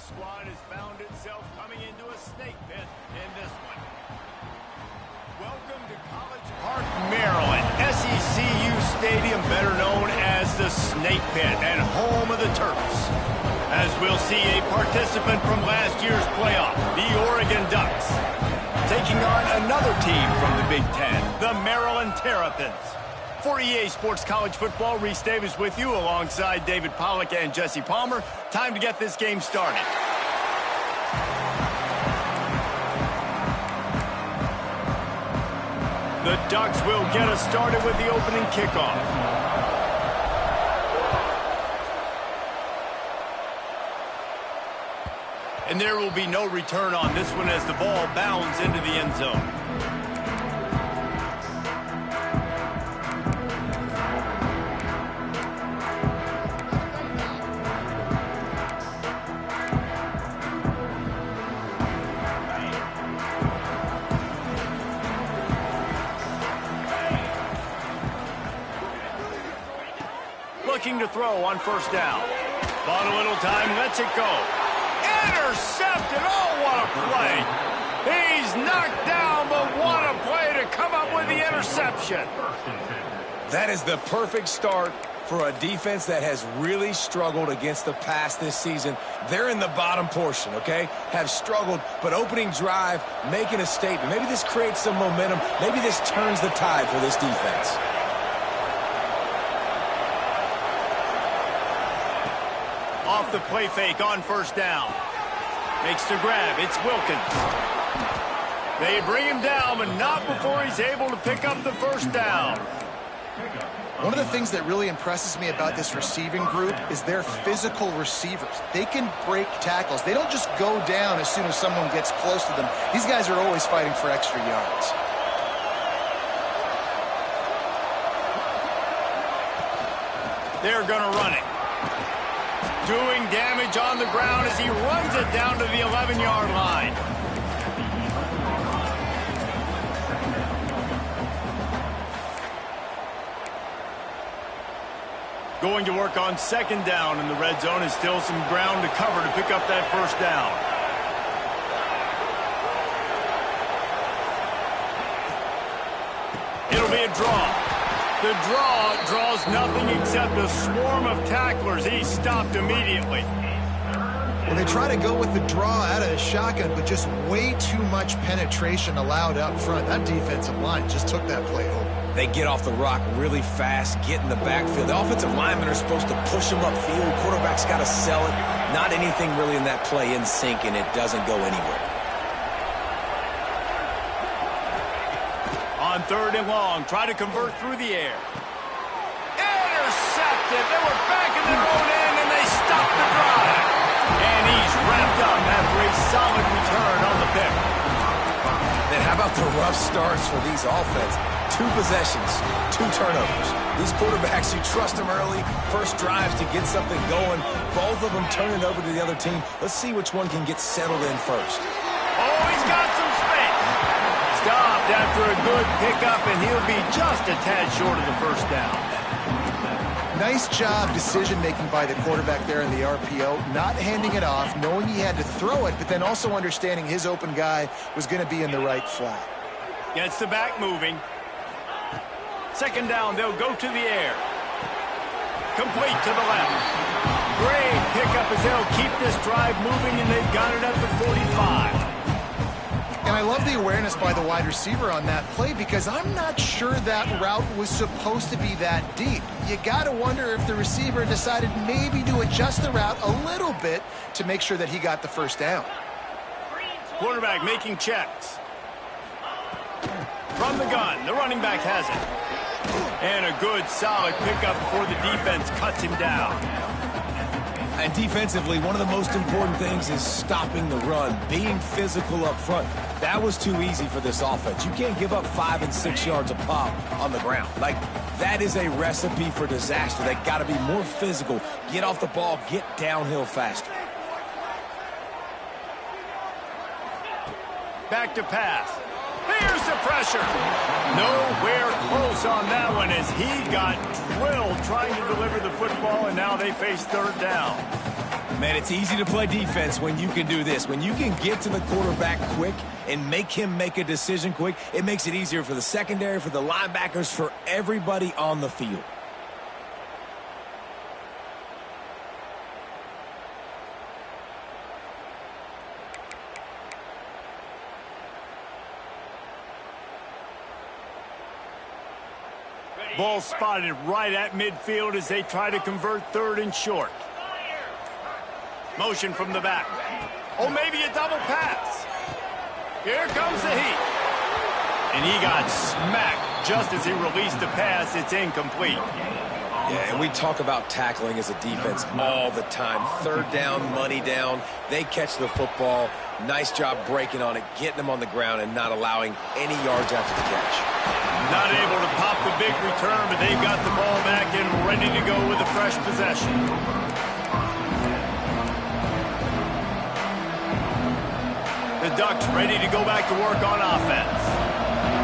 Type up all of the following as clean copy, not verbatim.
squad has found itself coming into a snake pit in this one. Welcome to College Park, Maryland, SECU Stadium, better known as the Snake Pit and home of the Terps. As we'll see a participant from last year's playoff, the Oregon Ducks, taking on another team from the Big Ten, the Maryland Terrapins. For EA Sports College Football, Reese Davis with you alongside David Pollack and Jesse Palmer. Time to get this game started. The Ducks will get us started with the opening kickoff. And there will be no return on this one as the ball bounds into the end zone. Looking to throw on first down. Bought a little time, lets it go. Intercepted! Oh, what a play! He's knocked down, but what a play to come up with the interception. That is the perfect start for a defense that has really struggled against the pass this season. They're in the bottom portion, okay? Have struggled, but opening drive, making a statement. Maybe this creates some momentum. Maybe this turns the tide for this defense. Off the play fake on first down. Makes the grab. It's Wilkins. They bring him down, but not before he's able to pick up the first down. One of the things that really impresses me about this receiving group is their physical receivers. They can break tackles. They don't just go down as soon as someone gets close to them. These guys are always fighting for extra yards. They're going to run it. Doing damage on the ground as he runs it down to the 11-yard line. Going to work on second down in the red zone, and still some ground to cover to pick up that first down. It'll be a draw. The draw draws nothing except a swarm of tacklers. He's stopped immediately. Well, they try to go with the draw out of the shotgun, but just way too much penetration allowed up front. That defensive line just took that play home. They get off the rock really fast, get in the backfield. The offensive linemen are supposed to push them upfield. Quarterback's got to sell it. Not anything really in that play in sync, and it doesn't go anywhere. On third and long, try to convert through the air. Intercepted. They were back in their own end, and they stopped the drive. And he's wrapped up after a solid return on the pick. Then how about the rough starts for these offense? 2 possessions, 2 turnovers. These quarterbacks, you trust them early. First drives to get something going. Both of them turn it over to the other team. Let's see which one can get settled in first. Oh, he's got some space. Stopped after a good pickup, and he'll be just a tad short of the first down. Nice job decision-making by the quarterback there in the RPO, not handing it off, knowing he had to throw it, but then also understanding his open guy was going to be in the right flat. Gets the back moving. Second down, they'll go to the air. Complete to the left. Great pickup as they'll keep this drive moving, and they've got it at the 45. And I love the awareness by the wide receiver on that play because I'm not sure that route was supposed to be that deep. You got to wonder if the receiver decided maybe to adjust the route a little bit to make sure that he got the first down. Quarterback making checks. From the gun, the running back has it. And a good, solid pickup before the defense cuts him down. And defensively, one of the most important things is stopping the run, being physical up front. That was too easy for this offense. You can't give up 5 and 6 yards a pop on the ground. Like, that is a recipe for disaster. They got to be more physical, get off the ball, get downhill faster. Back to pass. Here's the pressure. Nowhere close on that one as he got drilled trying to deliver the football, and now they face third down. Man, it's easy to play defense when you can do this. When you can get to the quarterback quick and make him make a decision quick, it makes it easier for the secondary, for the linebackers, for everybody on the field. Ball spotted right at midfield as they try to convert third and short. Motion from the back. Oh, maybe a double pass. Here comes the heat. And he got smacked just as he released the pass. It's incomplete. Yeah, and we talk about tackling as a defense all the time. Third down, money down. They catch the football. Nice job breaking on it, getting them on the ground, and not allowing any yards after the catch. Not able to pop the big return, but they've got the ball back and ready to go with a fresh possession. The Ducks ready to go back to work on offense.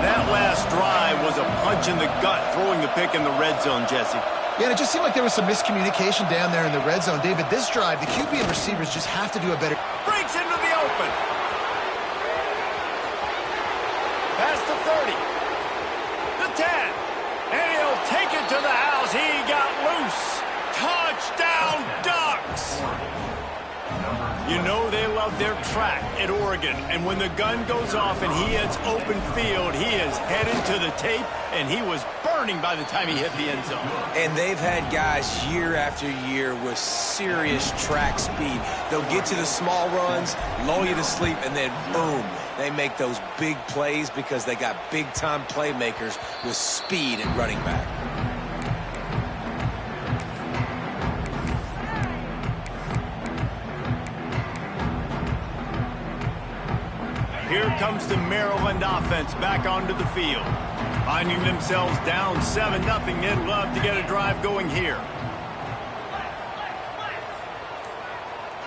That last drive was a punch in the gut, throwing the pick in the red zone, Jesse. Yeah, and it just seemed like there was some miscommunication down there in the red zone. David, this drive, the QB and receivers just have to do a better... Breaks into the open. Past the 30. The 10. And he'll take it to the house. He got loose. Touchdown, Ducks. You know they love their track at Oregon. And when the gun goes off and he hits open field, he is headed to the tape, and he was burning by the time he hit the end zone. And they've had guys year after year with serious track speed. They'll get to the small runs, lull you to sleep, and then boom, they make those big plays because they got big-time playmakers with speed at running back. Here comes the Maryland offense back onto the field. Finding themselves down 7-0, they'd love to get a drive going here.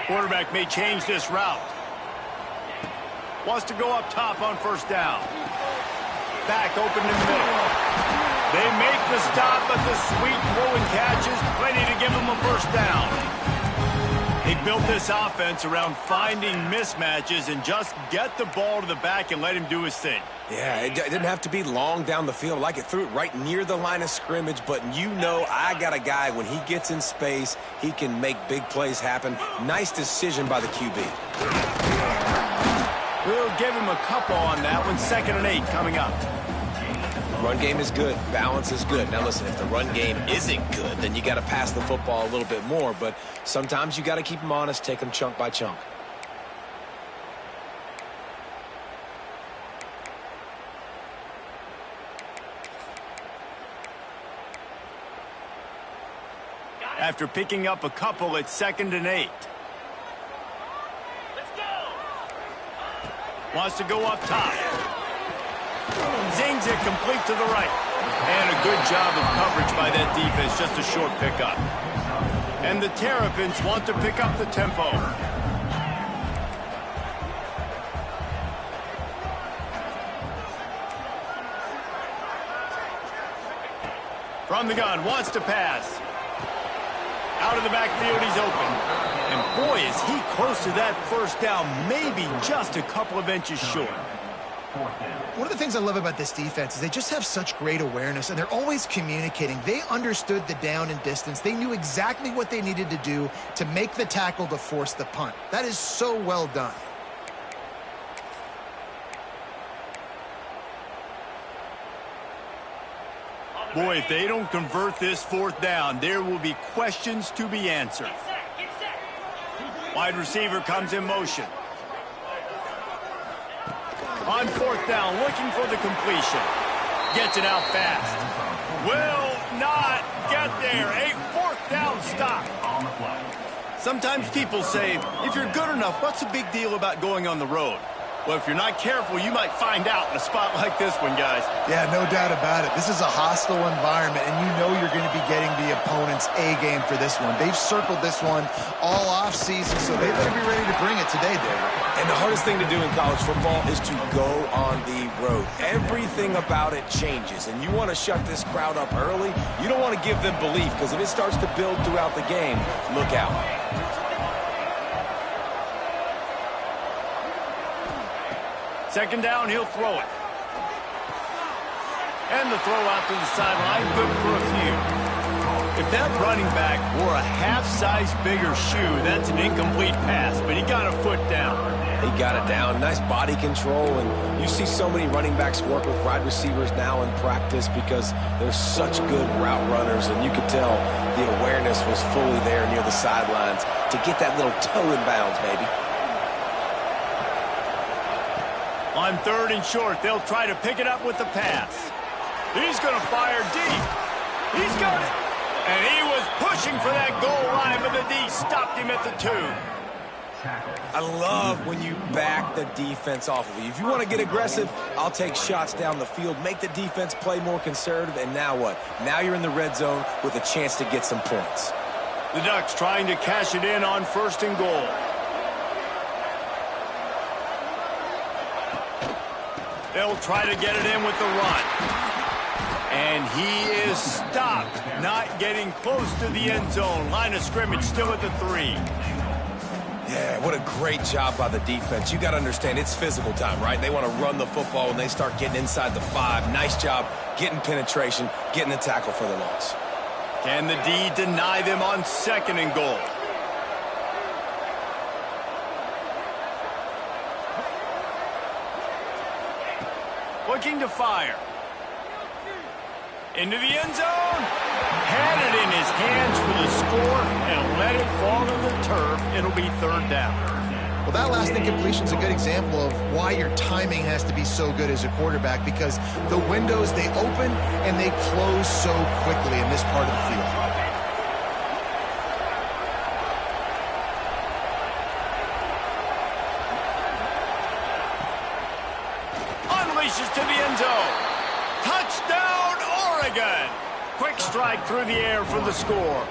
Quarterback may change this route. Wants to go up top on first down. Back open in the middle. They make the stop, but the sweet throw and catch is plenty to give them a first down. They built this offense around finding mismatches and just get the ball to the back and let him do his thing. Yeah, it didn't have to be long down the field. Like it threw it right near the line of scrimmage, but you know I got a guy, when he gets in space, he can make big plays happen. Nice decision by the QB. We'll give him a couple on that one. 2nd and 8 coming up. Run game is good. Balance is good. Now listen, if the run game isn't good, then you got to pass the football a little bit more. But sometimes you got to keep them honest, take them chunk by chunk. After picking up a couple, it's 2nd and 8. Let's go. Wants to go up top. Zings it complete to the right. And a good job of coverage by that defense, just a short pickup. And the Terrapins want to pick up the tempo. From the gun, wants to pass. Out of the backfield, he's open. And boy, is he close to that first down, maybe just a couple of inches short. One of the things I love about this defense is they just have such great awareness, and they're always communicating. They understood the down and distance. They knew exactly what they needed to do to make the tackle to force the punt. That is so well done. Boy, if they don't convert this 4th down, there will be questions to be answered. Wide receiver comes in motion. On 4th down, looking for the completion. Gets it out fast. Will not get there. A 4th down stop. Sometimes people say, if you're good enough, what's the big deal about going on the road? Well, if you're not careful, you might find out in a spot like this one, guys. Yeah, no doubt about it. This is a hostile environment, and you know you're going to be getting the opponent's A-game for this one. They've circled this one all off-season, so they better be ready to bring it today, David. And the hardest thing to do in college football is to go on the road. Everything about it changes, and you want to shut this crowd up early. You don't want to give them belief, because if it starts to build throughout the game, look out. Second down, he'll throw it. And the throw out to the sideline, good for a few. If that running back wore a half-size bigger shoe, that's an incomplete pass, but he got a foot down. He got it down. Nice body control, and you see so many running backs work with wide receivers now in practice because they're such good route runners, and you could tell the awareness was fully there near the sidelines to get that little toe in bounds, maybe. On third and short, they'll try to pick it up with the pass. He's going to fire deep. He's got it. And he was pushing for that goal line, but the D stopped him at the 2. I love when you back the defense off of you. If you want to get aggressive, I'll take shots down the field, make the defense play more conservative, and now what? Now you're in the red zone with a chance to get some points. The Ducks trying to cash it in on first and goal. They'll try to get it in with the run. And he is stopped, not getting close to the end zone. Line of scrimmage still at the 3. Yeah, what a great job by the defense. You got to understand, it's physical time, right? They want to run the football when they start getting inside the 5. Nice job getting penetration, getting the tackle for the loss. Can the D deny them on second and goal? Looking to fire. Into the end zone. Had it in his hands for the score and let it fall to the turf. It'll be third down. Well, that last incompletion is a good example of why your timing has to be so good as a quarterback, because the windows, they open and they close so quickly in this part of the field. Unleashes to the end zone. Touchdown, Oregon. Quick strike through the air for the score.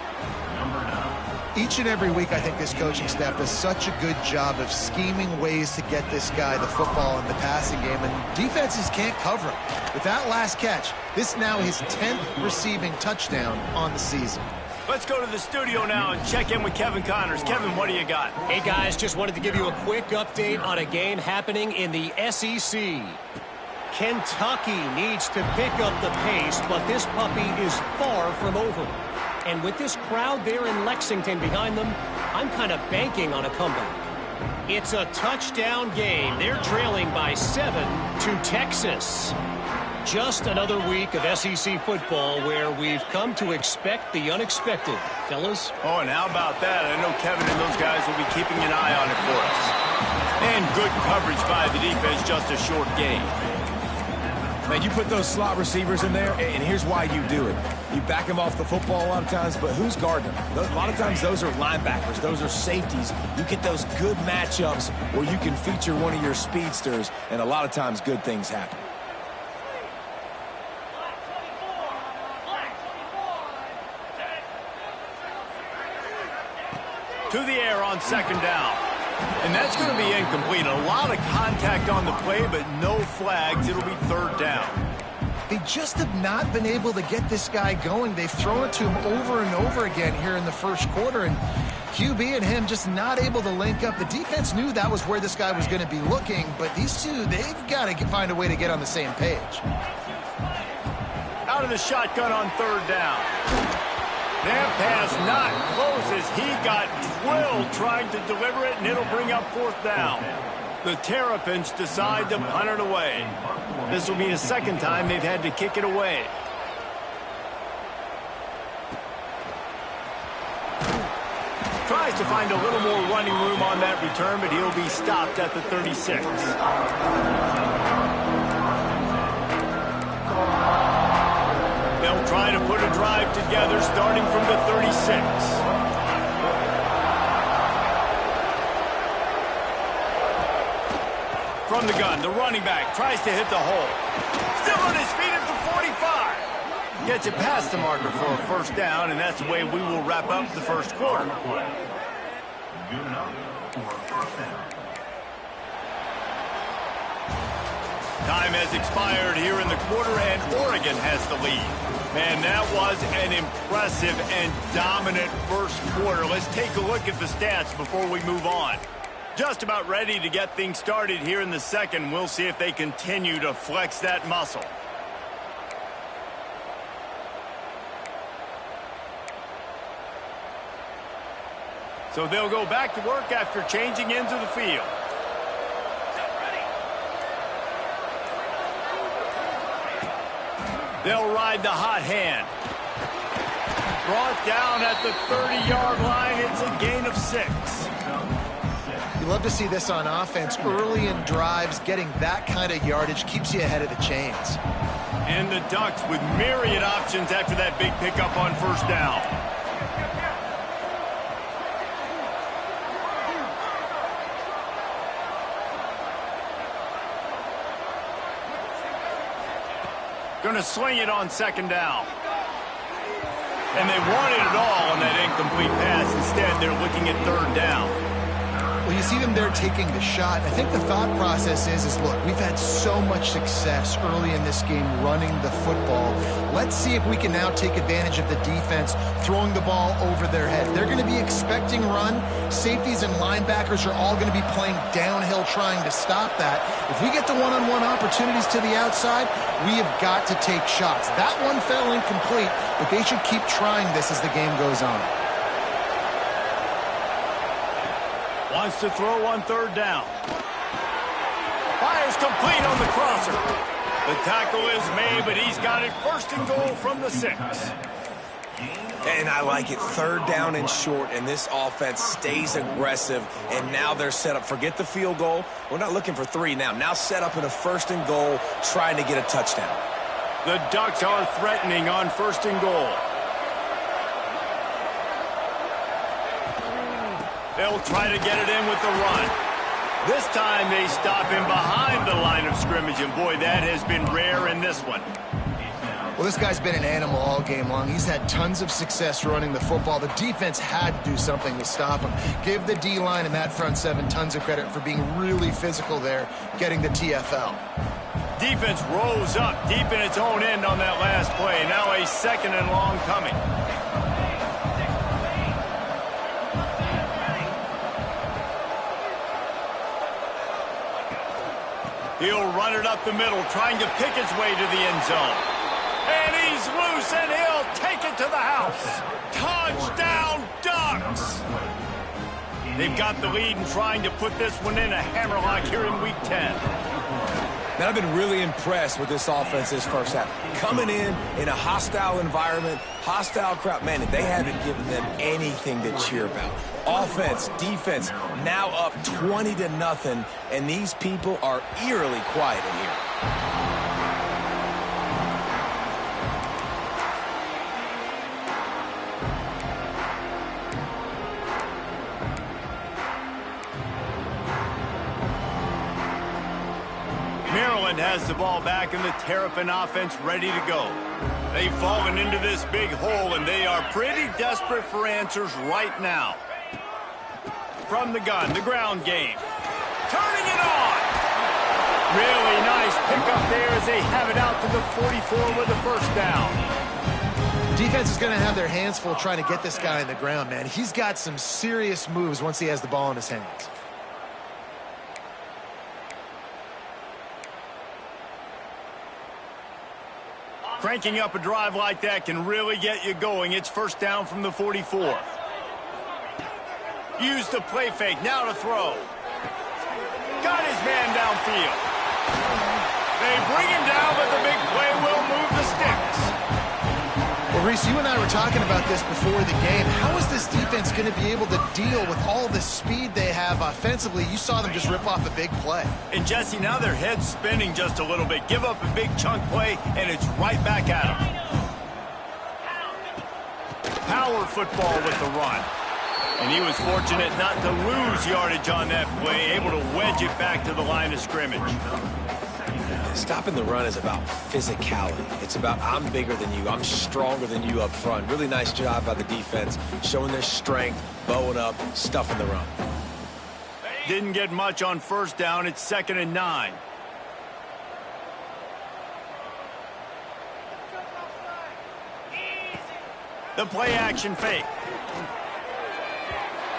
Each and every week, I think this coaching staff does such a good job of scheming ways to get this guy the football in the passing game, and defenses can't cover him. With that last catch, this now his 10th receiving touchdown on the season. Let's go to the studio now and check in with Kevin Connors. Kevin, what do you got? Hey, guys, just wanted to give you a quick update on a game happening in the SEC. Kentucky needs to pick up the pace, but this puppy is far from over. And with this crowd there in Lexington behind them, I'm kind of banking on a comeback. It's a touchdown game. They're trailing by 7 to Texas. Just another week of SEC football where we've come to expect the unexpected, fellas. Oh, and how about that? I know Kevin and those guys will be keeping an eye on it for us. And good coverage by the defense, just a short game. Man, you put those slot receivers in there, and here's why you do it. You back them off the football a lot of times, but who's guarding them? A lot of times those are linebackers. Those are safeties. You get those good matchups where you can feature one of your speedsters, and a lot of times good things happen. To the air on second down. And that's going to be incomplete. A lot of contact on the play, but no flags. It'll be third down. They just have not been able to get this guy going. They've thrown it to him over and over again here in the first quarter, and QB and him just not able to link up. The defense knew that was where this guy was going to be looking, but these two, they've got to find a way to get on the same page. Out of the shotgun on third down. That pass not close as he got drilled trying to deliver it, and it'll bring up fourth down. The Terrapins decide to punt it away. This will be the second time they've had to kick it away. Tries to find a little more running room on that return, but he'll be stopped at the 36. They'll try to put a drive together starting from the 36. From the gun, the running back tries to hit the hole. Still on his feet at the 45. Gets it past the marker for a first down, and that's the way we will wrap up the first quarter. Time has expired here in the quarter, and Oregon has the lead. Man, that was an impressive and dominant first quarter. Let's take a look at the stats before we move on. Just about ready to get things started here in the second. We'll see if they continue to flex that muscle. So they'll go back to work after changing into the field. They'll ride the hot hand. Brought down at the 30-yard line. It's a gain of 6. You love to see this on offense. Early in drives, getting that kind of yardage keeps you ahead of the chains. And the Ducks with myriad options after that big pickup on first down. Going to swing it on second down. And they wanted it all on that incomplete pass. Instead, they're looking at third down. Well, you see them there taking the shot. I think the thought process is look, we've had so much success early in this game running the football. Let's see if we can now take advantage of the defense throwing the ball over their head. They're going to be expecting run. Safeties and linebackers are all going to be playing downhill trying to stop that. If we get the one-on-one opportunities to the outside, we have got to take shots. That one fell incomplete, but they should keep trying this as the game goes on. Wants to throw on third down. Fires complete on the crosser. The tackle is made, but he's got it first and goal from the 6. And I like it. Third down and short, and this offense stays aggressive, and now they're set up. Forget the field goal. We're not looking for 3 now. Now set up in a first and goal, trying to get a touchdown. The Ducks are threatening on first and goal. They'll try to get it in with the run. This time they stop him behind the line of scrimmage, and boy, that has been rare in this one. Well, this guy's been an animal all game long. He's had tons of success running the football. The defense had to do something to stop him. Give the D-line and that front 7 tons of credit for being really physical there, getting the TFL. Defense rose up deep in its own end on that last play. Now a second and long coming. He'll run it up the middle, trying to pick his way to the end zone. And he's loose, and he'll take it to the house. Touchdown, Ducks! They've got the lead and trying to put this one in a hammerlock here in Week 10. Now, I've been really impressed with this offense this first half. Coming in a hostile environment, hostile crowd, man, they haven't given them anything to cheer about. Offense, defense, now up 20-0, and these people are eerily quiet in here. Maryland has the ball back and the Terrapin offense ready to go. They've fallen into this big hole, and they are pretty desperate for answers right now. From the gun, the ground game. Turning it on! Really nice pickup there as they have it out to the 44 with the first down. Defense is going to have their hands full trying to get this guy on the ground, man. He's got some serious moves once he has the ball in his hands. Cranking up a drive like that can really get you going. It's first down from the 44. Use the play fake, now to throw. Got his man downfield. They bring him down, but the big play will move the sticks. Well, Reese, you and I were talking about this before the game. How is this defense going to be able to deal with all the speed they have offensively? You saw them just rip off a big play. And, Jesse, now their head's spinning just a little bit. Give up a big chunk play, and it's right back at them. Power football with the run. And he was fortunate not to lose yardage on that play, able to wedge it back to the line of scrimmage. Stopping the run is about physicality. It's about I'm bigger than you, I'm stronger than you up front. Really nice job by the defense, showing their strength, bowing up, stuffing the run. Didn't get much on first down. It's 2nd and 9. The play action fake.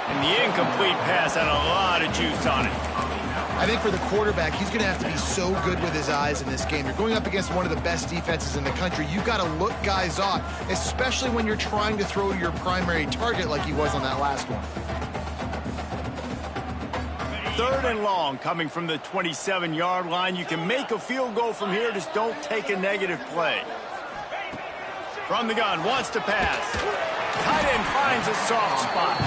And the incomplete pass had a lot of juice on it. I think for the quarterback, he's going to have to be so good with his eyes in this game. You're going up against one of the best defenses in the country. You've got to look guys off, especially when you're trying to throw to your primary target like he was on that last one. 3rd and long coming from the 27-yard line. You can make a field goal from here, just don't take a negative play. From the gun, wants to pass. Tight end finds a soft spot.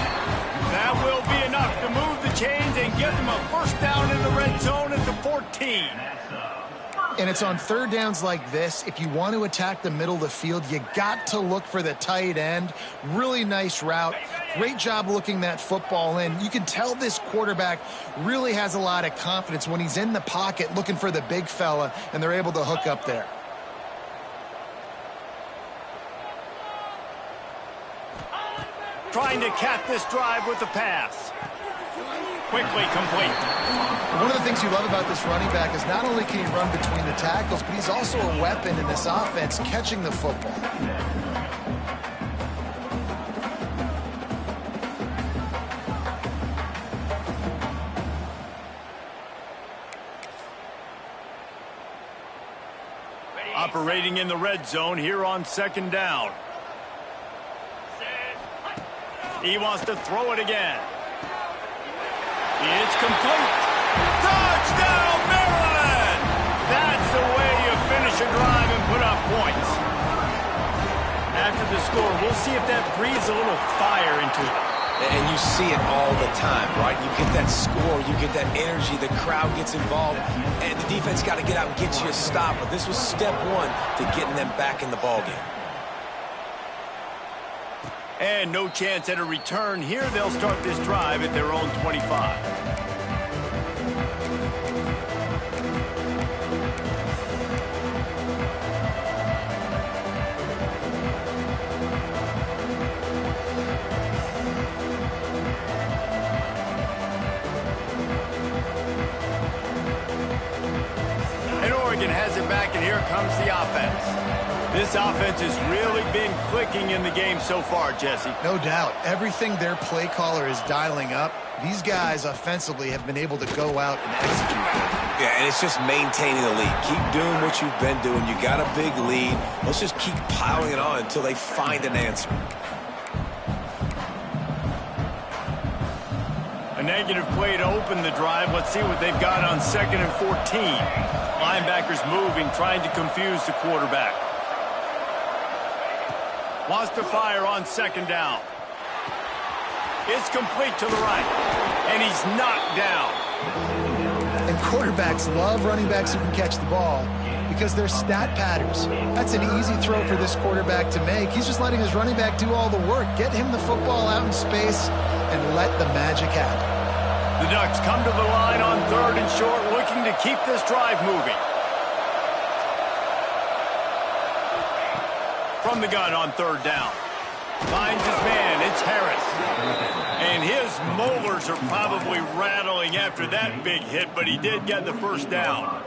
That will be enough to move the chains and get them a first down in the red zone at the 14. And it's on 3rd downs like this. If you want to attack the middle of the field, you got to look for the tight end. Really nice route. Great job looking that football in. You can tell this quarterback really has a lot of confidence when he's in the pocket looking for the big fella, and they're able to hook up there. Trying to cap this drive with the pass. Quickly complete. One of the things you love about this running back is not only can he run between the tackles, but he's also a weapon in this offense catching the football. Operating in the red zone here on 2nd down. He wants to throw it again. It's complete. Touchdown, Maryland! That's the way you finish a drive and put up points. After the score, we'll see if that breathes a little fire into it. And you see it all the time, right? You get that score, you get that energy, the crowd gets involved, and the defense got to get out and get you a stop. But this was step 1 to getting them back in the ballgame. And no chance at a return here. They'll start this drive at their own 25. And Oregon has it back, and here comes the offense. This offense has really been clicking in the game so far, Jesse. No doubt. Everything their play caller is dialing up, these guys offensively have been able to go out and execute. Yeah, and it's just maintaining the lead. Keep doing what you've been doing. You got a big lead. Let's just keep piling it on until they find an answer. A negative play to open the drive. Let's see what they've got on 2nd and 14. Linebackers moving, trying to confuse the quarterback. Wants to fire on 2nd down. It's complete to the right, and he's knocked down. And quarterbacks love running backs who can catch the ball because they're stat patterns. That's an easy throw for this quarterback to make. He's just letting his running back do all the work. Get him the football out in space and let the magic happen. The Ducks come to the line on 3rd and short, looking to keep this drive moving. From the gun on 3rd down. Finds his man. It's Harris. And his molars are probably rattling after that big hit, but he did get the first down.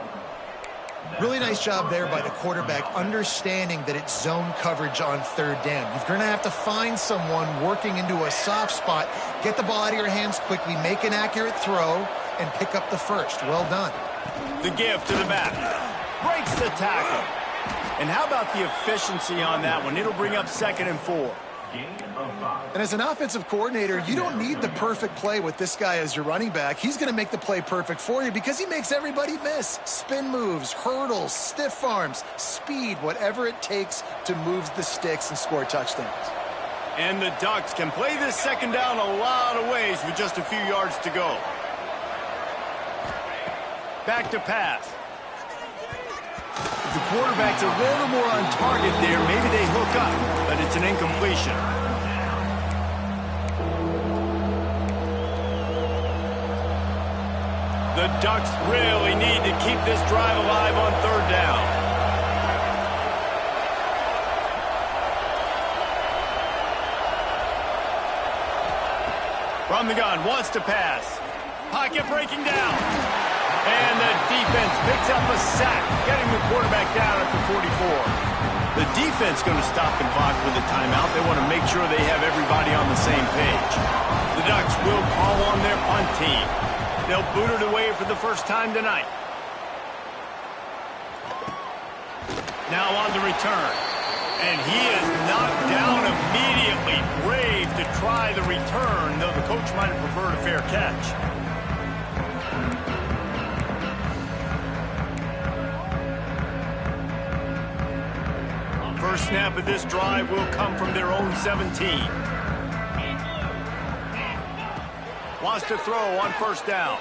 Really nice job there by the quarterback, understanding that it's zone coverage on 3rd down. You're going to have to find someone working into a soft spot, get the ball out of your hands quickly, make an accurate throw, and pick up the first. Well done. The give to the back. Breaks the tackle. And how about the efficiency on that one? It'll bring up 2nd and 4. And as an offensive coordinator, you don't need the perfect play with this guy as your running back. He's going to make the play perfect for you because he makes everybody miss. Spin moves, hurdles, stiff arms, speed, whatever it takes to move the sticks and score touchdowns. And the Ducks can play this 2nd down a lot of ways with just a few yards to go. Back to pass. If the quarterback's a little more on target there, maybe they hook up, but it's an incompletion. The Ducks really need to keep this drive alive on 3rd down. From the gun, wants to pass. Pocket breaking down. And the defense picks up a sack, getting the quarterback down at the 44. The defense going to stop the clock with a timeout. They want to make sure they have everybody on the same page. The Ducks will call on their punt team. They'll boot it away for the first time tonight. Now on the return. And he is knocked down immediately. Brave to try the return, though the coach might have preferred a fair catch. First snap of this drive will come from their own 17. Wants to throw on first down.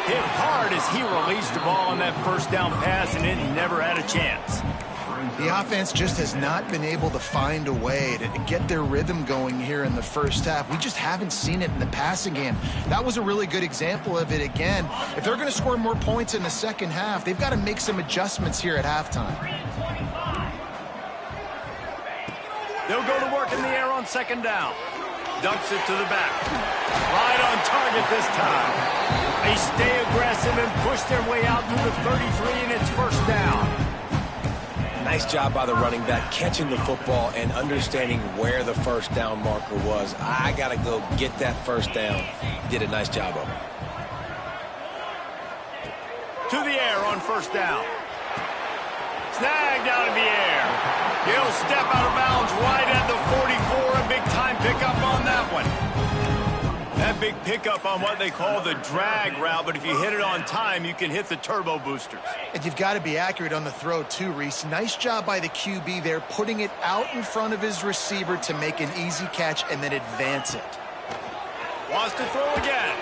Hit hard as he released the ball on that first down pass, and it never had a chance. The offense just has not been able to find a way to get their rhythm going here in the first half. We just haven't seen it in the passing game. That was a really good example of it again. If they're going to score more points in the second half, they've got to make some adjustments here at halftime. They'll go to work in the air on second down. Dumps it to the back. Right on target this time. They stay aggressive and push their way out through the 33, and it's first down. Nice job by the running back catching the football and understanding where the first down marker was. I got to go get that first down. He did a nice job of it. To the air on first down. Snagged out of the air. He'll step out of bounds right at the 44. A big-time pickup on that one. That big pickup on what they call the drag route, but if you hit it on time, you can hit the turbo boosters. And you've got to be accurate on the throw too, Reese. Nice job by the QB there, putting it out in front of his receiver to make an easy catch and then advance it. Wants to throw again.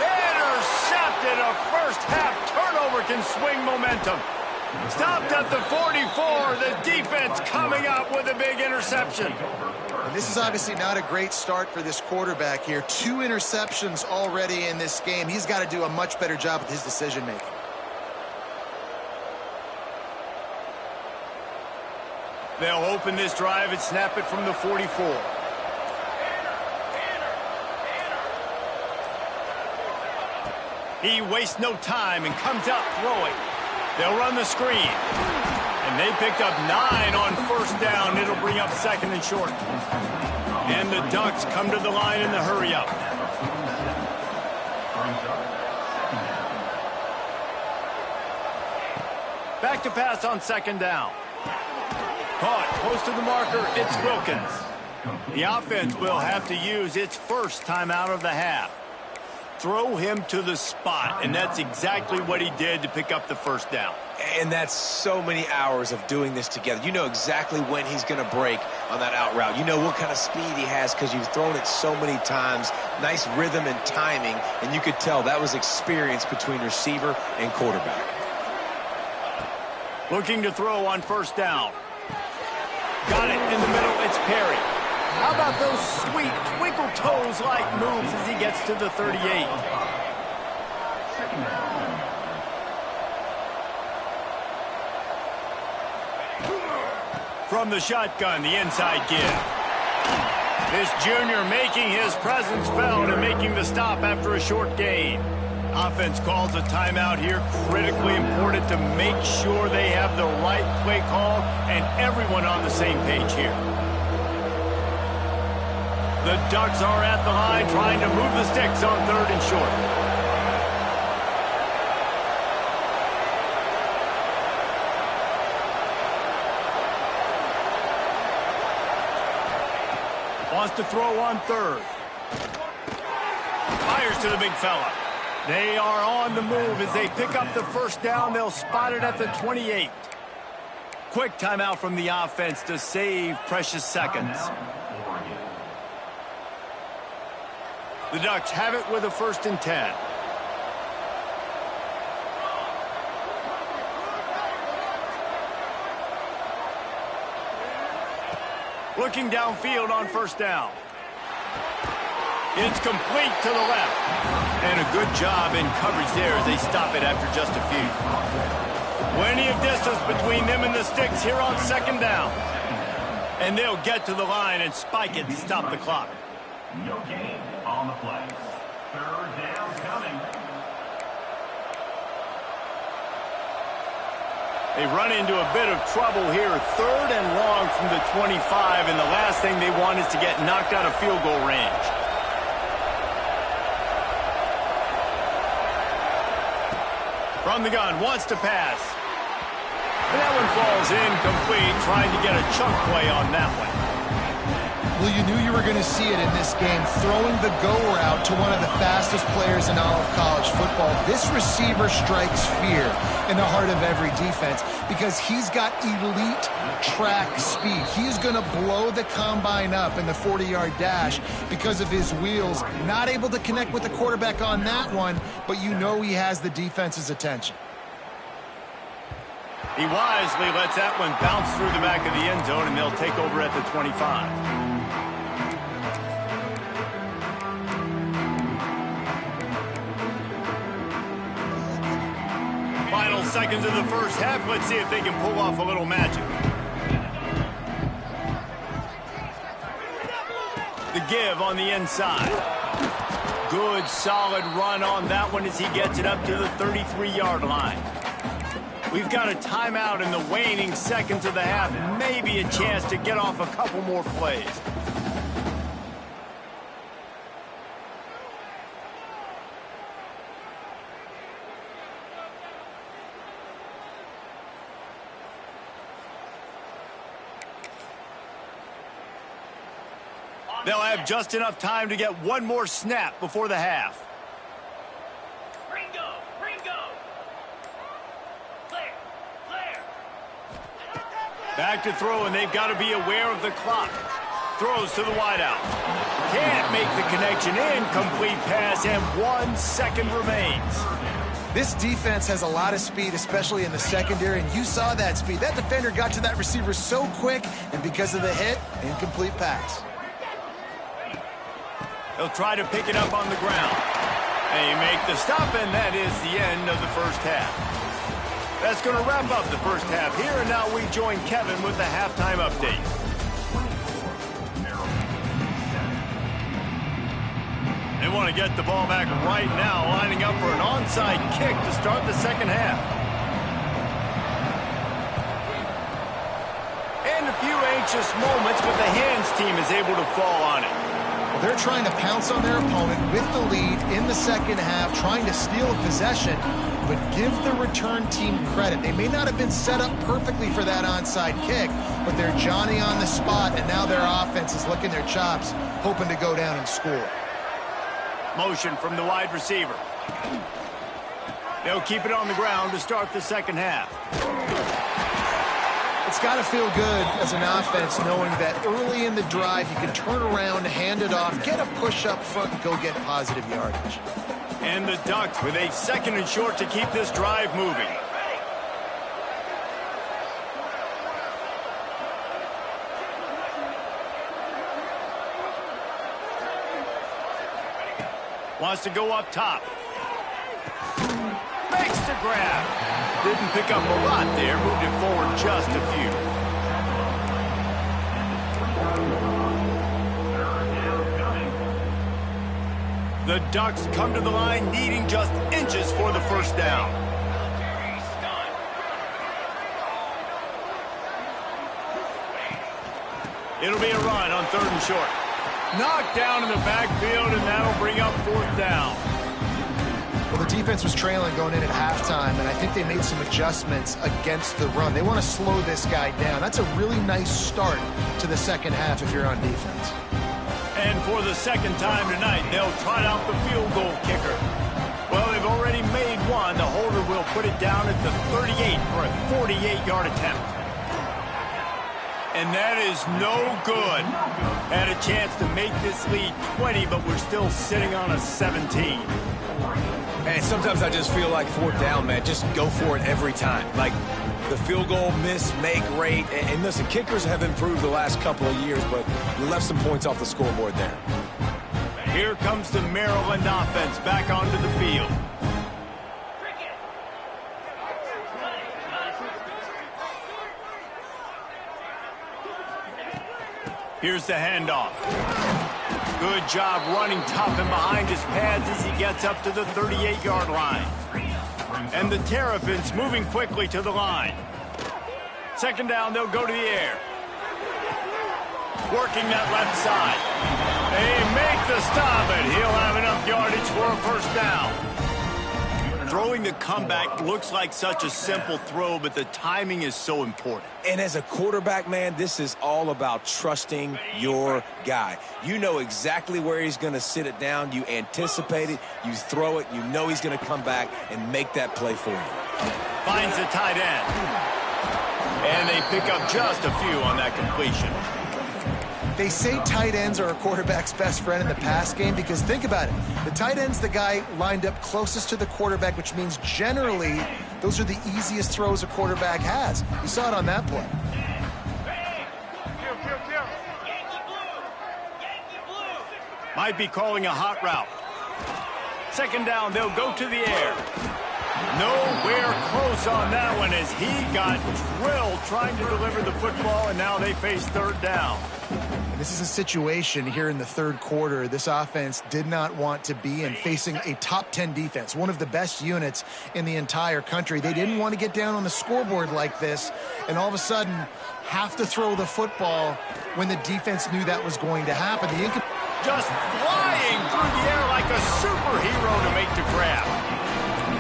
Intercepted. A first-half turnover can swing momentum. Stopped at the 44. The defense coming up with a big interception. And this is obviously not a great start for this quarterback here. 2 interceptions already in this game. He's got to do a much better job with his decision-making. They'll open this drive and snap it from the 44. He wastes no time and comes out throwing. They'll run the screen. And they picked up 9 on first down. It'll bring up second and short. And the Ducks come to the line in the hurry-up. Back to pass on second down. Caught close to the marker. It's Wilkins. The offense will have to use its first timeout of the half. Throw him to the spot, and that's exactly what he did to pick up the first down. And that's so many hours of doing this together. You know exactly when he's going to break on that out route. You know what kind of speed he has because you've thrown it so many times. Nice rhythm and timing, and you could tell that was experience between receiver and quarterback. Looking to throw on first down. Got it in the middle. It's Perry. How about those sweet twinkle toes-like moves as he gets to the 38? From the shotgun, the inside give. This junior making his presence felt and making the stop after a short gain. Offense calls a timeout here. Critically important to make sure they have the right play call and everyone on the same page here. The Ducks are at the line trying to move the sticks on third and short. Wants to throw on third. Fires to the big fella. They are on the move as they pick up the first down. They'll spot it at the 28. Quick timeout from the offense to save precious seconds. The Ducks have it with a 1st and 10. Looking downfield on first down. It's complete to the left. And a good job in coverage there as they stop it after just a few. Plenty of distance between them and the sticks here on second down. And they'll get to the line and spike it to stop the clock. No gain on the play. 3rd down coming. They run into a bit of trouble here. 3rd and long from the 25, and the last thing they want is to get knocked out of field goal range. From the gun, wants to pass. And that one falls incomplete, trying to get a chunk play on that one. Well, you knew you were going to see it in this game, throwing the go route to one of the fastest players in all of college football. This receiver strikes fear in the heart of every defense because he's got elite track speed. He's going to blow the combine up in the 40-yard dash because of his wheels. Not able to connect with the quarterback on that one, but you know he has the defense's attention. He wisely lets that one bounce through the back of the end zone, and they'll take over at the 25. Final seconds of the first half. Let's see if they can pull off a little magic. The give on the inside. Good, solid run on that one as he gets it up to the 33-yard line. We've got a timeout in the waning seconds of the half. Maybe a chance to get off a couple more plays. They'll have just enough time to get one more snap before the half. Ringo! Clear! Back to throw, and they've got to be aware of the clock. Throws to the wideout. Can't make the connection. Incomplete pass, and 1 second remains. This defense has a lot of speed, especially in the secondary, and you saw that speed. That defender got to that receiver so quick, and because of the hit, incomplete pass. They'll try to pick it up on the ground. They make the stop, and that is the end of the first half. That's going to wrap up the first half here, and now we join Kevin with the halftime update. They want to get the ball back right now, lining up for an onside kick to start the second half. And a few anxious moments, but the hands team is able to fall on it. They're trying to pounce on their opponent with the lead in the second half, trying to steal a possession, but give the return team credit. They may not have been set up perfectly for that onside kick, but they're Johnny on the spot, and now their offense is licking their chops, hoping to go down and score. Motion from the wide receiver. They'll keep it on the ground to start the second half. It's got to feel good as an offense knowing that early in the drive you can turn around, hand it off, get a push up front, and go get positive yardage. And the Ducks with a 2nd and short to keep this drive moving. Wants to go up top. Makes the grab. Didn't pick up a lot there. Moved it forward just a few. The Ducks come to the line needing just inches for the first down. It'll be a run on 3rd and short. Knocked down in the backfield, and that'll bring up 4th down. Well, the defense was trailing going in at halftime, and I think they made some adjustments against the run. They want to slow this guy down. That's a really nice start to the second half if you're on defense. And for the second time tonight, they'll trot out the field goal kicker. Well, they've already made one. The holder will put it down at the 38 for a 48-yard attempt. And that is no good. Had a chance to make this lead 20, but we're still sitting on a 17. And sometimes I just feel like 4th down, man. Just go for it every time. Like the field goal miss-make rate. And listen, kickers have improved the last couple of years, but you left some points off the scoreboard there. Here comes the Maryland offense back onto the field. Here's the handoff. Good job running tough and behind his pads as he gets up to the 38-yard line. And the Terrapins moving quickly to the line. Second down, they'll go to the air. Working that left side. They make the stop, and he'll have enough yardage for a first down. Throwing the comeback looks like such a simple throw, but the timing is so important. And as a quarterback, man, this is all about trusting your guy. You know exactly where he's going to sit it down. You anticipate it. You throw it. You know he's going to come back and make that play for you. Finds the tight end. And they pick up just a few on that completion. They say tight ends are a quarterback's best friend in the pass game because think about it. The tight end's the guy lined up closest to the quarterback, which means generally those are the easiest throws a quarterback has. You saw it on that play. Might be calling a hot route. Second down, they'll go to the air. Nowhere close on that one as he got drilled trying to deliver the football, and now they face third down. This is a situation here in the third quarter this offense did not want to be in, facing a top 10 defense, one of the best units in the entire country. They didn't want to get down on the scoreboard like this and all of a sudden have to throw the football when the defense knew that was going to happen. Just flying through the air like a superhero to make the grab.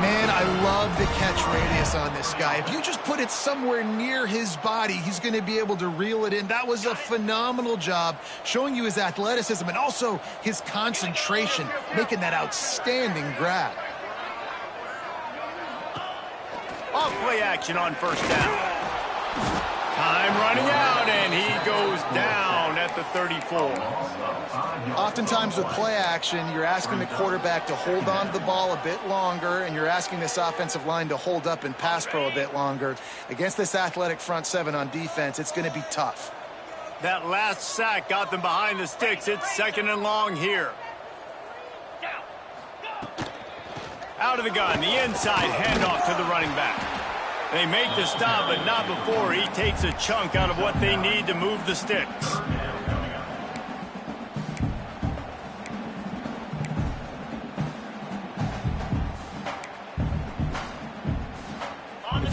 Man, I love the catch radius on this guy. If you just put it somewhere near his body, he's going to be able to reel it in. That was a phenomenal job showing you his athleticism and also his concentration, making that outstanding grab. Off play action on first down. Time running out, and he goes down at the 34. Oftentimes with play action, you're asking the quarterback to hold on to the ball a bit longer, and you're asking this offensive line to hold up in pass pro a bit longer. Against this athletic front seven on defense, it's going to be tough. That last sack got them behind the sticks. It's second and long here. Out of the gun, the inside handoff to the running back. They make the stop, but not before he takes a chunk out of what they need to move the sticks.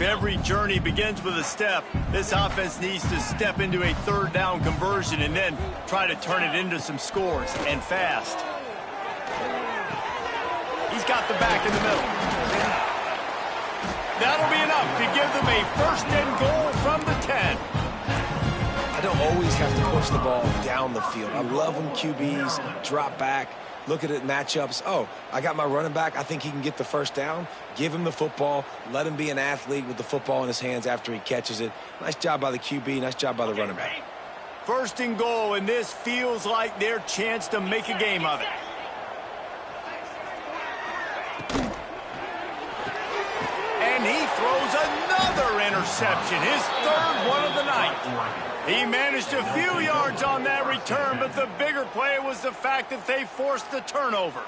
If every journey begins with a step, this offense needs to step into a third down conversion and then try to turn it into some scores, and fast. He's got the back in the middle. That'll be enough to give them a first and goal from the 10. I don't always have to push the ball down the field. I love when QBs drop back, look at it, matchups. Oh, I got my running back. I think he can get the first down. Give him the football. Let him be an athlete with the football in his hands after he catches it. Nice job by the QB. Nice job by the running back. First and goal, and this feels like their chance to make a game of it. And he throws another interception, his third one of the night. He managed a few yards on that return, but the bigger play was the fact that they forced the turnover.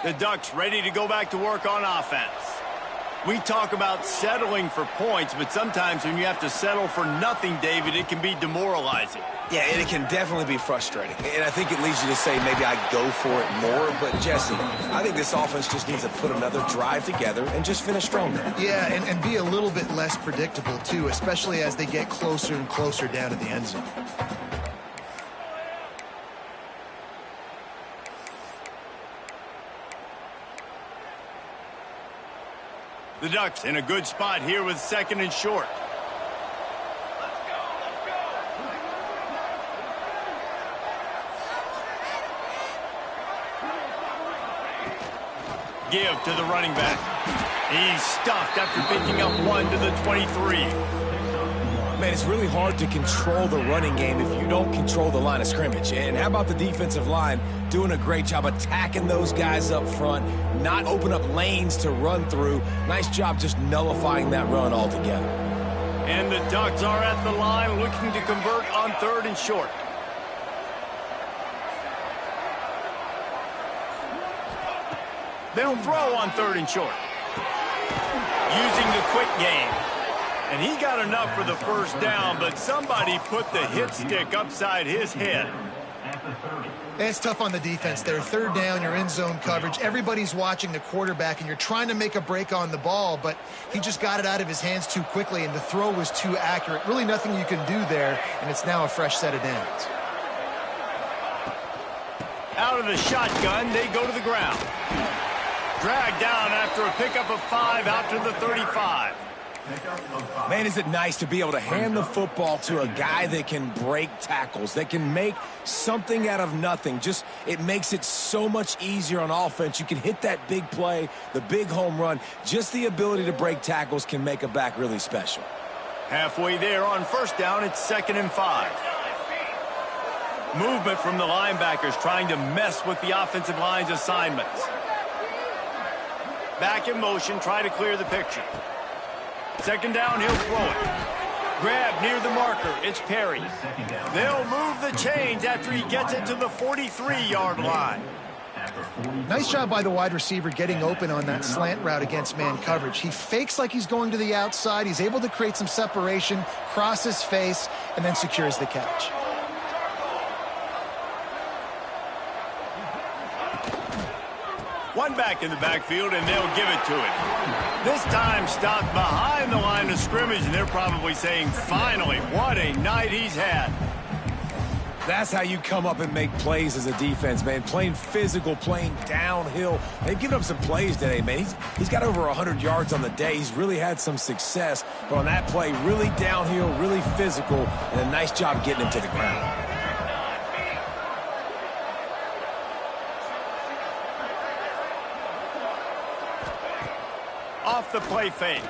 The Ducks ready to go back to work on offense. We talk about settling for points, but sometimes when you have to settle for nothing, David, it can be demoralizing. Yeah, and it can definitely be frustrating. And I think it leads you to say maybe I go for it more. But, Jesse, I think this offense just needs to put another drive together and just finish stronger. Yeah, and be a little bit less predictable, too, especially as they get closer and closer down to the end zone. The Ducks in a good spot here with second and short. Give to the running back. He's stuffed after picking up one to the 23. Man, it's really hard to control the running game if you don't control the line of scrimmage. And how about the defensive line doing a great job attacking those guys up front, not open up lanes to run through. Nice job just nullifying that run altogether. And the Ducks are at the line looking to convert on third and short. They'll throw on third and short. Using the quick game. And he got enough for the first down, but somebody put the hit stick upside his head. It's tough on the defense there. Third down, you're in zone coverage. Everybody's watching the quarterback, and you're trying to make a break on the ball, but he just got it out of his hands too quickly, and the throw was too accurate. Really nothing you can do there, and it's now a fresh set of downs. Out of the shotgun, they go to the ground. Dragged down after a pickup of 5 out to the 35. Man, is it nice to be able to hand the football to a guy that can break tackles, that can make something out of nothing. Just, it makes it so much easier on offense. You can hit that big play, the big home run. Just the ability to break tackles can make a back really special. Halfway there on first down, it's 2nd and 5. Movement from the linebackers trying to mess with the offensive line's assignments. Back in motion, try to clear the picture. 2nd down, he'll throw it. Grab near the marker, it's Perry. They'll move the chains after he gets it to the 43-yard line. Nice job by the wide receiver getting open on that slant route against man coverage. He fakes like he's going to the outside. He's able to create some separation, cross his face, and then secures the catch. One back in the backfield, and they'll give it to him. This time stopped behind the line of scrimmage, and they're probably saying, finally, what a night he's had. That's how you come up and make plays as a defense, man. Playing physical, playing downhill. They've given up some plays today, man. He's got over 100 yards on the day. He's really had some success. But on that play, really downhill, really physical, and a nice job getting him to the ground. Off the play fake.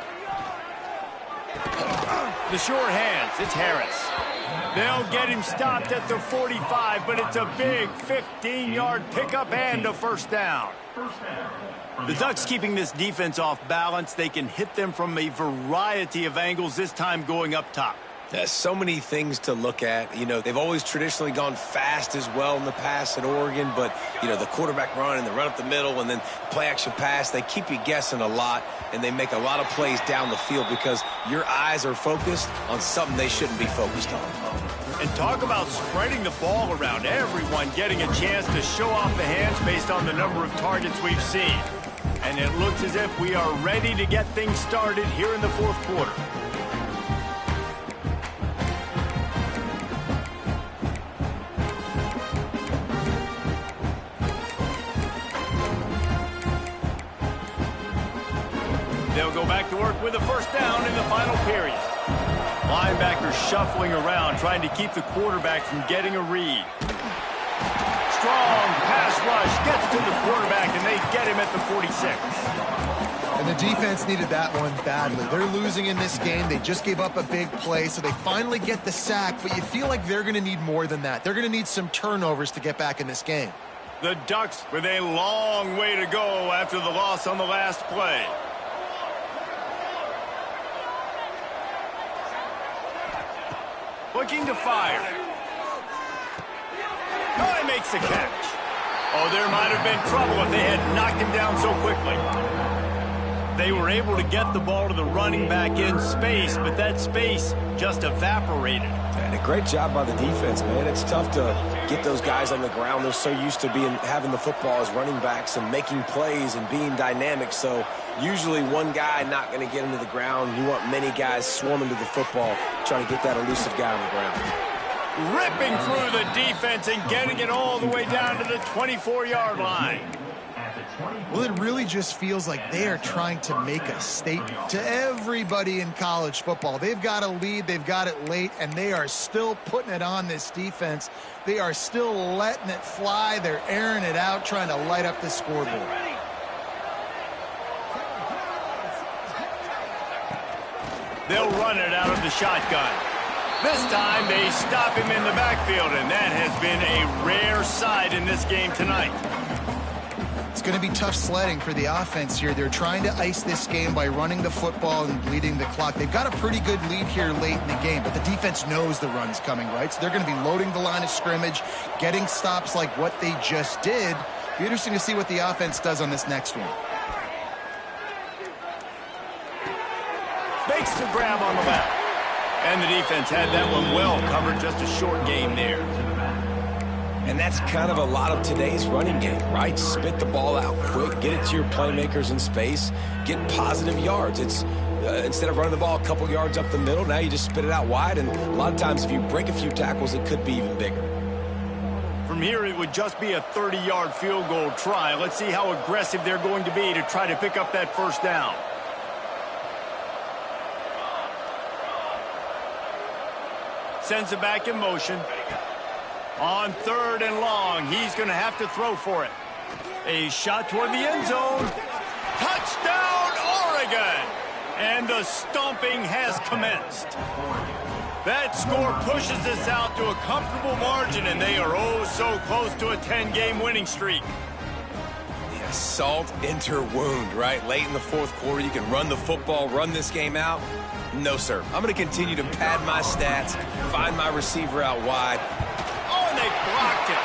The short hands, it's Harris. They'll get him stopped at the 45, but it's a big 15-yard pickup and a first down. The Ducks keeping this defense off balance. They can hit them from a variety of angles, this time going up top. There's so many things to look at. You know, they've always traditionally gone fast as well in the past at Oregon, but, you know, the quarterback run and the run up the middle and then play action pass, they keep you guessing a lot, and they make a lot of plays down the field because your eyes are focused on something they shouldn't be focused on. And talk about spreading the ball around. Everyone getting a chance to show off the hands based on the number of targets we've seen. And it looks as if we are ready to get things started here in the fourth quarter. They'll go back to work with a first down in the final period. Linebackers shuffling around, trying to keep the quarterback from getting a read. Strong pass rush gets to the quarterback, and they get him at the 46. And the defense needed that one badly. They're losing in this game. They just gave up a big play, so they finally get the sack, but you feel like they're going to need more than that. They're going to need some turnovers to get back in this game. The Ducks with a long way to go after the loss on the last play. Looking to fire. Oh, he makes the catch. Oh, there might have been trouble if they had knocked him down so quickly. They were able to get the ball to the running back in space, but that space just evaporated. And a great job by the defense, man. It's tough to get those guys on the ground. They're so used to having the football as running backs and making plays and being dynamic. So usually one guy not going to get him to the ground. You want many guys swarming to the football, trying to get that elusive guy on the ground. Ripping through the defense and getting it all the way down to the 24-yard line. Well, it really just feels like they are trying to make a statement to everybody in college football. They've got a lead, they've got it late, and they are still putting it on this defense. They are still letting it fly. They're airing it out, trying to light up the scoreboard. They'll run it out of the shotgun. This time they stop him in the backfield, and that has been a rare sight in this game tonight. It's going to be tough sledding for the offense here. They're trying to ice this game by running the football and bleeding the clock. They've got a pretty good lead here late in the game, but the defense knows the run's coming, right? So they're going to be loading the line of scrimmage, getting stops like what they just did. Be interesting to see what the offense does on this next one. Makes the grab on the left. And the defense had that one well covered, just a short game there. And that's kind of a lot of today's running game, right? Spit the ball out quick, get it to your playmakers in space, get positive yards. It's instead of running the ball a couple yards up the middle, now you just spit it out wide, and a lot of times if you break a few tackles, it could be even bigger. From here, it would just be a 30-yard field goal try. Let's see how aggressive they're going to be to try to pick up that first down. Sends it back in motion. On 3rd and long, he's going to have to throw for it. A shot toward the end zone. Touchdown, Oregon! And the stomping has commenced. That score pushes us out to a comfortable margin, and they are oh so close to a 10-game winning streak. Yeah, salt enter wound, right? Late in the 4th quarter, you can run the football, run this game out. No, sir. I'm going to continue to pad my stats, find my receiver out wide. Oh, and they blocked it.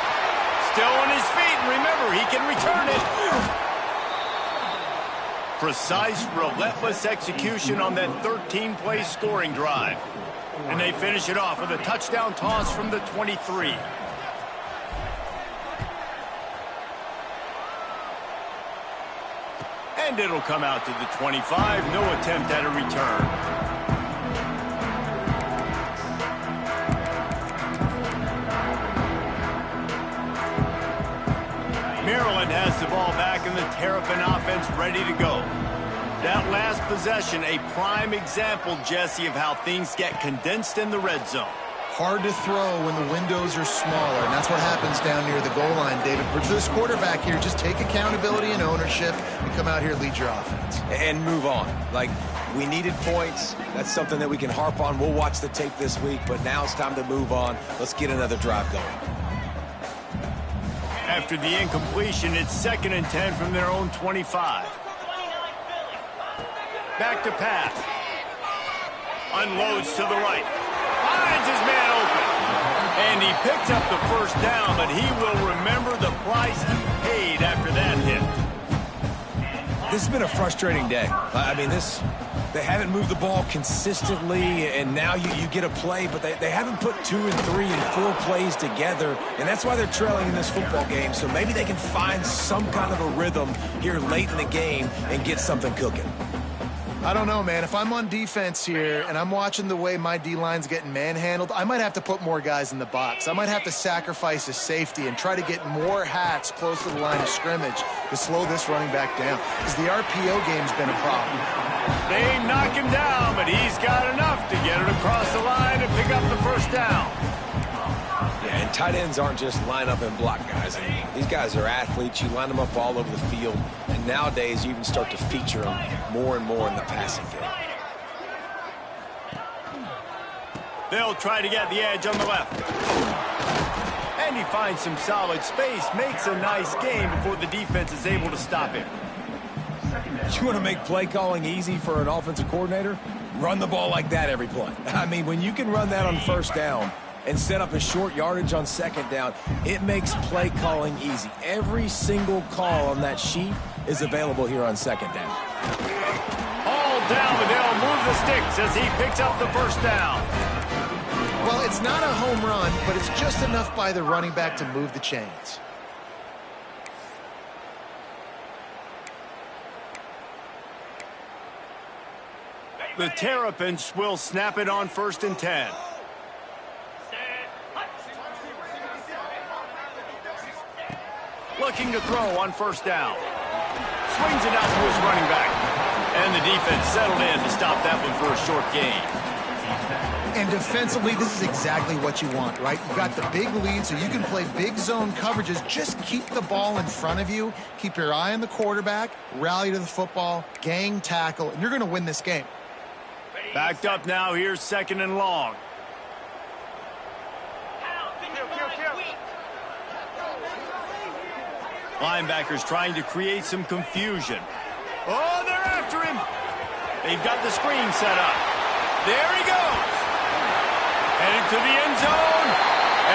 Still on his feet, and remember, he can return it. Precise, relentless execution on that 13-play scoring drive. And they finish it off with a touchdown toss from the 23. And it'll come out to the 25. No attempt at a return. Maryland has the ball back in the Terrapin offense ready to go. That last possession, a prime example, Jesse, of how things get condensed in the red zone. Hard to throw when the windows are smaller, and that's what happens down near the goal line, David. But for this quarterback here, just take accountability and ownership and come out here and lead your offense. And move on. Like, we needed points. That's something that we can harp on. We'll watch the tape this week, but now it's time to move on. Let's get another drive going. After the incompletion, it's 2nd and 10 from their own 25. Back to pass. Unloads to the right. Finds his man open. And he picks up the first down, but he will remember the price he paid after that hit. This has been a frustrating day. I mean, they haven't moved the ball consistently, and now you get a play, but they haven't put 2 and 3 and 4 plays together, and that's why they're trailing in this football game. So maybe they can find some kind of a rhythm here late in the game and get something cooking. I don't know, man. If I'm on defense here and I'm watching the way my D-line's getting manhandled, I might have to put more guys in the box. I might have to sacrifice a safety and try to get more hats close to the line of scrimmage to slow this running back down, because the RPO game's been a problem. They knock him down, but he's got enough to get it across the line and pick up the first down. Yeah, and tight ends aren't just line up and block guys. These guys are athletes. You line them up all over the field, and nowadays you even start to feature them more and more in the passing game. They'll try to get the edge on the left. And he finds some solid space, makes a nice game before the defense is able to stop him. You want to make play calling easy for an offensive coordinator? Run the ball like that every play. I mean, when you can run that on first down and set up a short yardage on second down, it makes play calling easy. Every single call on that sheet is available here on second down. All down, but they'll move the sticks as he picks up the first down. Well, it's not a home run, but it's just enough by the running back to move the chains. The Terrapins will snap it on 1st and 10. Looking to throw on first down. Swings it out to his running back. And the defense settled in to stop that one for a short gain. And defensively, this is exactly what you want, right? You've got the big lead, so you can play big zone coverages. Just keep the ball in front of you. Keep your eye on the quarterback. Rally to the football. Gang tackle. And you're going to win this game. Backed up now. Here's 2nd and long. Linebackers trying to create some confusion. Oh, they're after him. They've got the screen set up. There he goes. Headed to the end zone.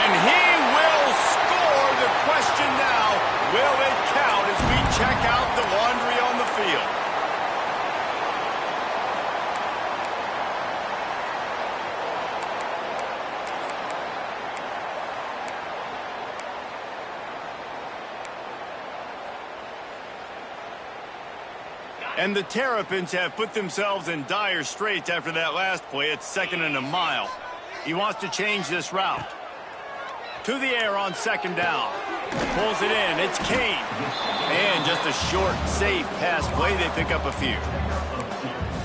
And he will score. The question now, will it count as we check out the laundry on the field? And the Terrapins have put themselves in dire straits after that last play. It's 2nd and a mile. He wants to change this route. To the air on 2nd down. Pulls it in. It's Kane. And just a short, safe pass play. They pick up a few.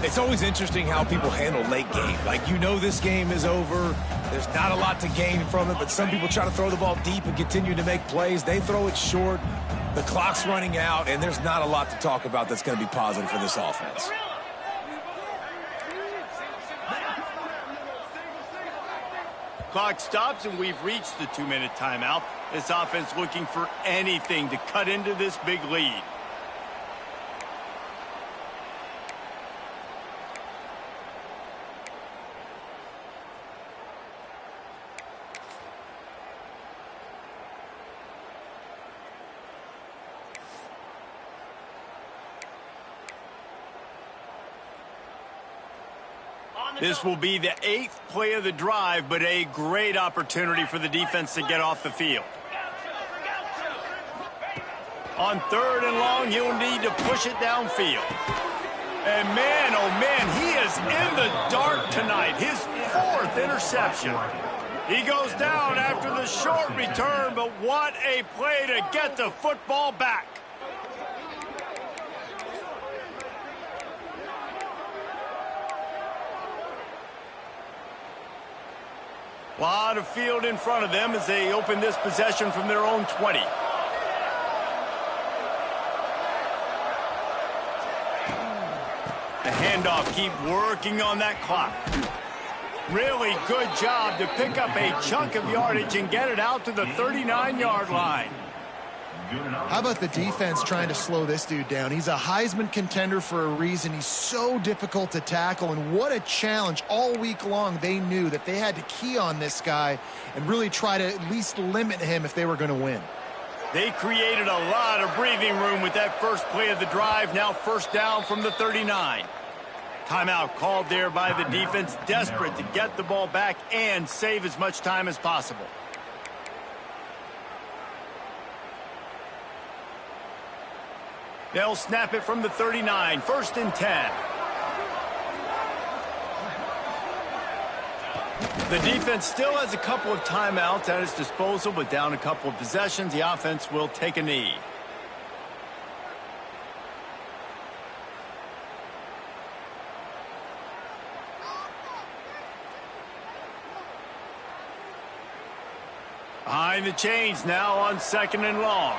It's always interesting how people handle late game. Like, you know this game is over. There's not a lot to gain from it, but some people try to throw the ball deep and continue to make plays. They throw it short. The clock's running out, and there's not a lot to talk about that's going to be positive for this offense. Clock stops, and we've reached the 2-minute timeout. This offense looking for anything to cut into this big lead. This will be the 8th play of the drive, but a great opportunity for the defense to get off the field. On 3rd and long, he'll need to push it downfield. And man, oh man, he is in the dark tonight. His 4th interception. He goes down after the short return, but what a play to get the football back. A lot of field in front of them as they open this possession from their own 20. The handoff, keep working on that clock. Really good job to pick up a chunk of yardage and get it out to the 39-yard line. How about the defense trying to slow this dude down? He's a Heisman contender for a reason. He's so difficult to tackle, and what a challenge. All week long, they knew that they had to key on this guy and really try to at least limit him if they were going to win. They created a lot of breathing room with that first play of the drive. Now 1st down from the 39. Timeout called there by the defense, desperate to get the ball back and save as much time as possible. They'll snap it from the 39, 1st and 10. The defense still has a couple of timeouts at its disposal, but down a couple of possessions, the offense will take a knee. Behind the chains now on 2nd and long.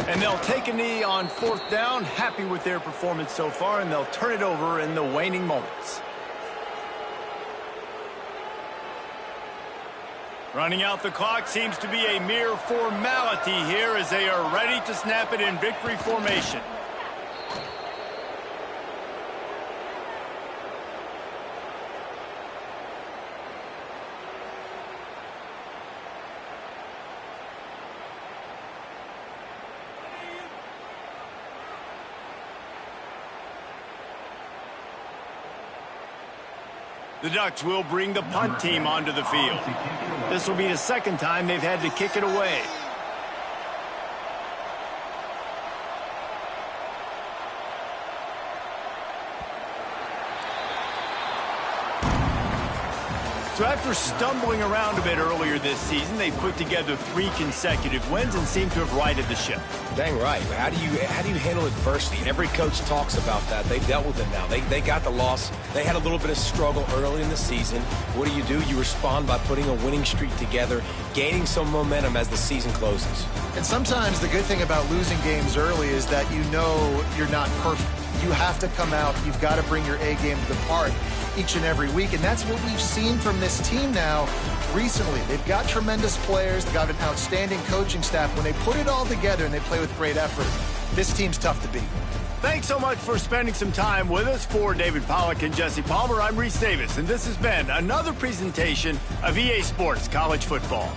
And they'll take a knee on 4th down, happy with their performance so far, and they'll turn it over in the waning moments. Running out the clock seems to be a mere formality here as they are ready to snap it in victory formation. The Ducks will bring the punt team onto the field. This will be the 2nd time they've had to kick it away. So after stumbling around a bit earlier this season, they put together 3 consecutive wins and seem to have righted the ship. Dang right. How do you handle adversity? Every coach talks about that. They've dealt with it now. They got the loss. They had a little bit of struggle early in the season. What do? You respond by putting a winning streak together, gaining some momentum as the season closes. And sometimes the good thing about losing games early is that you know you're not perfect. You have to come out. You've got to bring your A game to the park each and every week, and that's what we've seen from this team now recently. They've got tremendous players. They've got an outstanding coaching staff. When they put it all together and they play with great effort, this team's tough to beat. Thanks so much for spending some time with us. For David Pollack and Jesse Palmer, I'm Reese Davis, and this has been another presentation of EA Sports College Football.